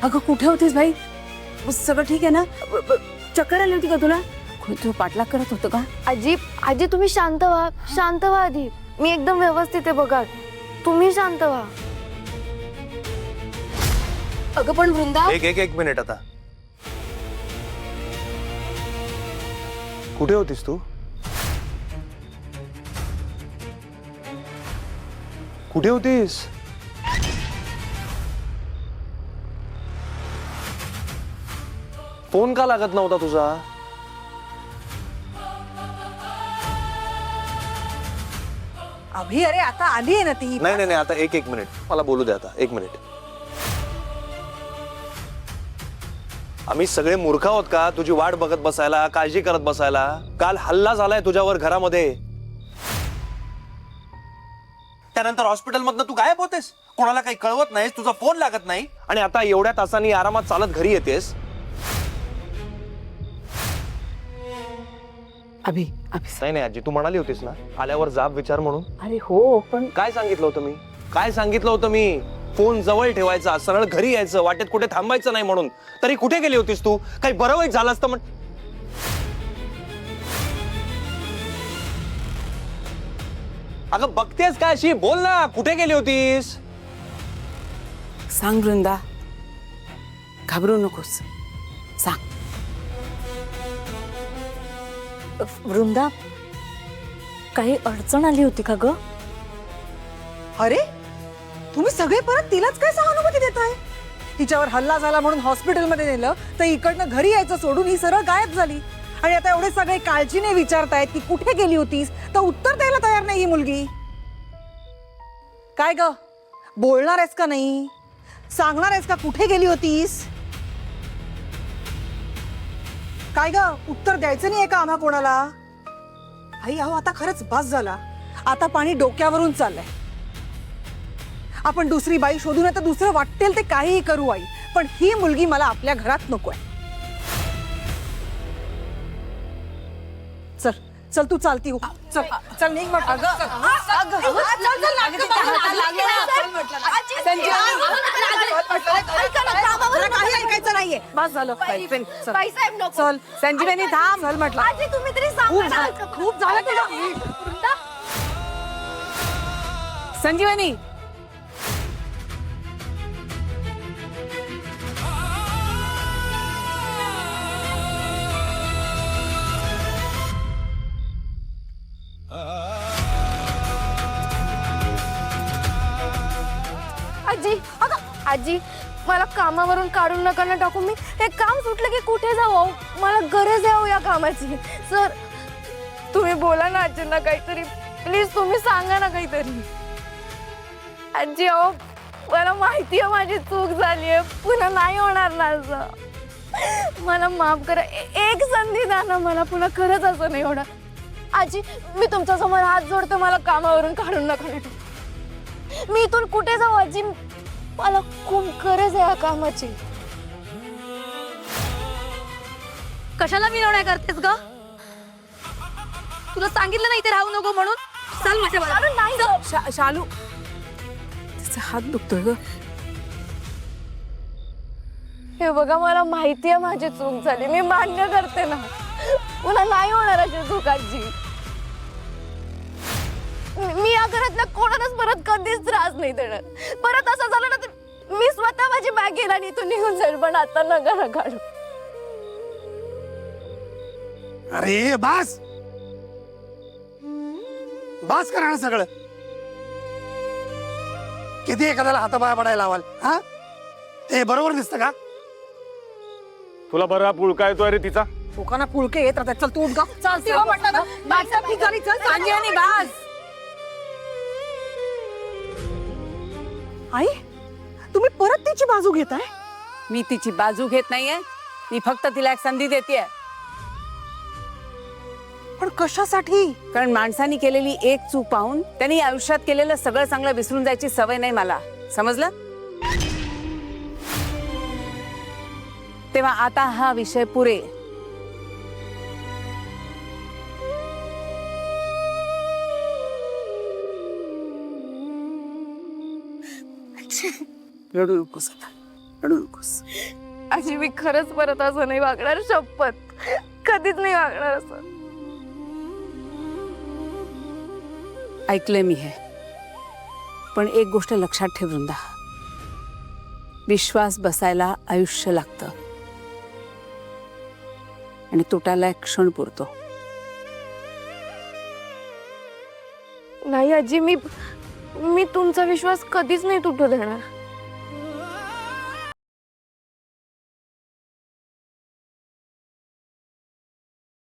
अगं कुठे होतीस भाई? सगळं ठीक आहे ना? चक्कर आली होती का तुला? तू पाठलाग करत होतं का? आजी आजी तुम्ही शांत व्हा आधी. मी एकदम व्यवस्थित आहे बघा. तुम्ही शांत व्हा. अगं पण वृंदा, एक मिनिट आता. कुठे होतीस तू? कुठे होतीस? फोन का लागत नव्हता तुझा? अभि अरे आता आली आहे ना ती. नाही आता एक मिनिट मला बोलू दे. आता एक मिनिट. आम्ही सगळे मूर्ख आहोत का तुझी वाट बघत बसायला, काळजी करत बसायला? काल हल्ला झालाय तुझ्यावर घरामध्ये, त्यानंतर हॉस्पिटल मधनं तू गायब होतेस, कोणाला काही कळवत नाहीस, तुझा फोन लागत नाही, आणि आता एवढ्या तासांनी आरामात चालत घरी येतेस. अभि नाही आजी, तू म्हणाली होतीस ना आल्यावर जाब विचार म्हणून. अरे हो, पण काय सांगितलं होतं मी? फोन जवळ ठेवायचा, सरळ घरी यायचं, वाटेत कुठे थांबायचं नाही म्हणून. तरी कुठे गेली होतीस तू? काही बरं वाईट झालं असतं म्हण. अगं बघतेस काय अशी? बोल ना, कुठे गेली होतीस? सांग वृंदा, घाबरू नकोस, सांग. वृंदा काही अडचण आली होती का ग? अरे तुम्ही सगळे परत तिलाच काय सहानुभूती देताय? तिच्यावर हल्ला झाला म्हणून हॉस्पिटलमध्ये नेलं, तर इकडनं घरी यायचं सोडून ही सरळ गायब झाली. आणि आता एवढे सगळे काळजीने विचारतायत की कुठे गेली होतीस, तर उत्तर द्यायला तयार नाही ही मुलगी. काय ग, बोलणार आहेस का नाही? सांगणार आहेस का कुठे गेली होतीस? काय ग, उत्तर द्यायचं नाहीये का आम्हा कोणाला? आई अहो, आता खरंच बस झाला. आता पाणी डोक्यावरून चाललंय. आपण दुसरी बाई शोधून आता दुसरं वाटेल ते काहीही करू आई, पण ही मुलगी मला आपल्या घरात नकोय. चल चल, तू चालती हो. चल चल, निघ म्हटलं. काही ऐकायचं नाहीये. बस झालं. चल संजीवनी, थांब. चल म्हटलं. तुम्ही तरी खूप झालं तुझं. संजीवनी, आजी मला कामावरून काढून नका ना टाकू. मी हे काम सुटलं की कुठे जाऊ? मला गरज आहे या कामाची. सर तुम्ही बोला ना आजींना काहीतरी, प्लीज तुम्ही सांगा ना काहीतरी. आजी अहो, मला माहिती आहे माझी चूक झाली आहे, पुन्हा नाही होणार ना असं. मला माफ करा, एक संधी द्या ना मला, पुन्हा खरंच असं नाही होणार. आजी मी तुमच्या समोर हात जोडतो, मला कामावरून काढून नका ना टाकू. मी इथून कुठे जाऊ आजी? मला खूप गरज आहे या कामाची. कशाला मिरवण्या करतेस ग? तुला सांगितलं नाही ते राहू नको म्हणून. चल माझ्या बरोबर. नाही शालू, तिचा हात दुखतोय ग. हे बघा, मला माहिती आहे माझी चूक झाली, मी मान्य करते ना, पुन्हा नाही होणार अशी चूक आजी. मी या घरातल्या कोणालाच परत कधीच त्रास नाही देणार. परत असं झालं ना तर मी स्वतः माझी बॅग घेईल आणि इथून निघून जाईल, पण आता नका ना काढू. अरे बास बास करा ना सगळं. किती एखाद्याला हातापाया पडायला लावाल? हा, ते बरोबर दिसतं का? तुला बरा पुळका येतोय रे तिचा. लोकांना पुळके येत राहतात. चल तू उठ गा. चालते हो म्हटलं ना. संजीवनी बस. आई तुम्ही परत तिची बाजू घेताय? मी तिची बाजू घेत नाहीये, मी फक्त तिला एक संधी देतेय. पण कशासाठी? कारण माणसाने केलेली एक चूक पाहून त्यांनी आयुष्यात केलेलं सगळं चांगलं विसरून जायची सवय नाही मला, समजलं? तेव्हा आता हा विषय पुरे. रडू नकोस आता. रडू नकोस. आजी मी खरंच परत असं नाही वागणार, शपथ कधीच नाही वागणार असं. ऐकलंय मी हे, पण एक गोष्ट लक्षात ठेव वृंदा, विश्वास बसायला आयुष्य लागतं आणि तुटायला एक क्षण पुरतो. नाही आजी, मी तुमचा विश्वास कधीच नाही तुटू देणार.